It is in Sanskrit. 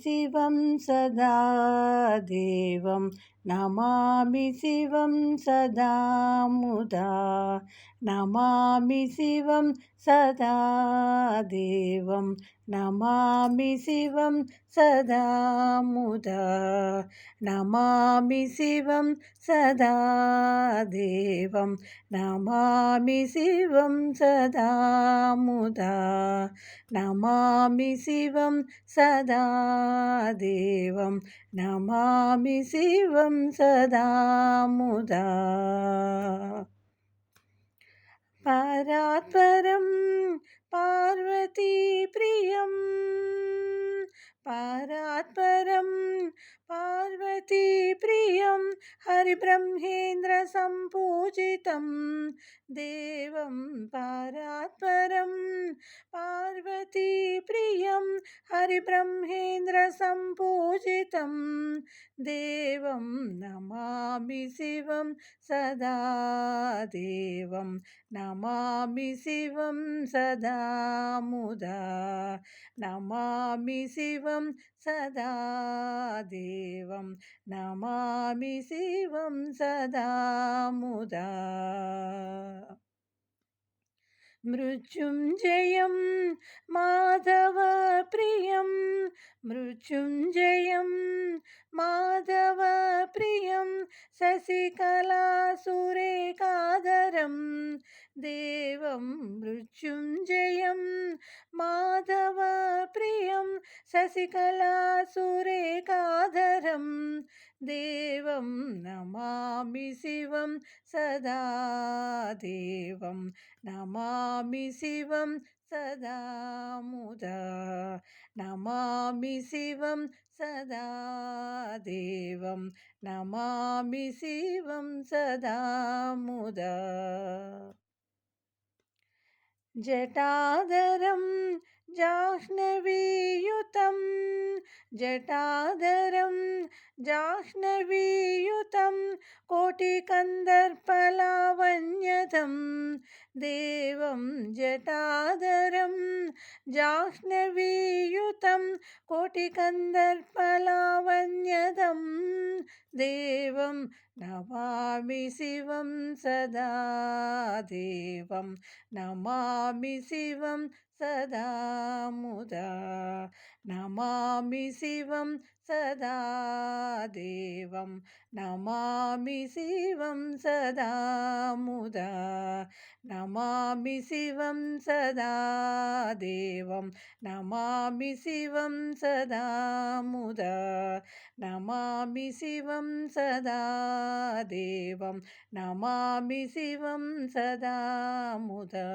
शिवं सदा देवं नमामि शिवं सदा मुदा नमामि शिवं सदा देवं नमामि शिवं सदा मुदा नमामि शिवं सदा देवं नमामि शिवं सदा मुदा नमामि शिवं सदा देवं नमामि शिवं सदा मुदा परात्परं पार्वतीप्रियं परात्परं पार्वतीप्रियं हरिब्रह्मेन्द्रसम्पूजितं देवं परात्परं पार्वतीप्रियं हरिब्रह्मेन्द्रसम्पूजितं देवं नमामि शिवं सदा देवं नमामि शिवं सदा मुदा नमामि शिवं सदा देवं नमामि शिवं सदा मुदा मृत्युञ्जयं माधवप्रियं मृत्युञ्जयं माधवप्रियं शशिकलासुरेकादरं देवं मृत्युञ्जयं माधवप्रियं शशिकलासुरेकादरं देवं नमामि शिवं सदा देवं नमामि शिवं सदा मुदा नमामि शिवं सदा देवं नमामि शिवं सदा मुदा जटाधरं जाह्नवीयुतं जटाधरं जाह्नवीयुतं कोटिकन्दर्पलावण्यदं देवं जटाधरं जाह्नवीयुतं कोटिकन्दर्पलावण्यदं देवं नमामि शिवं सदा देवं नमामि शिवं सदा मुदा नमामि शिवं सदा देवं नमामि शिवं सदा मुदा नमामि शिवं सदा देवं नमामि शिवं सदा मुदा नमामि शिवं सदा देवं नमामि शिवं सदा मुदा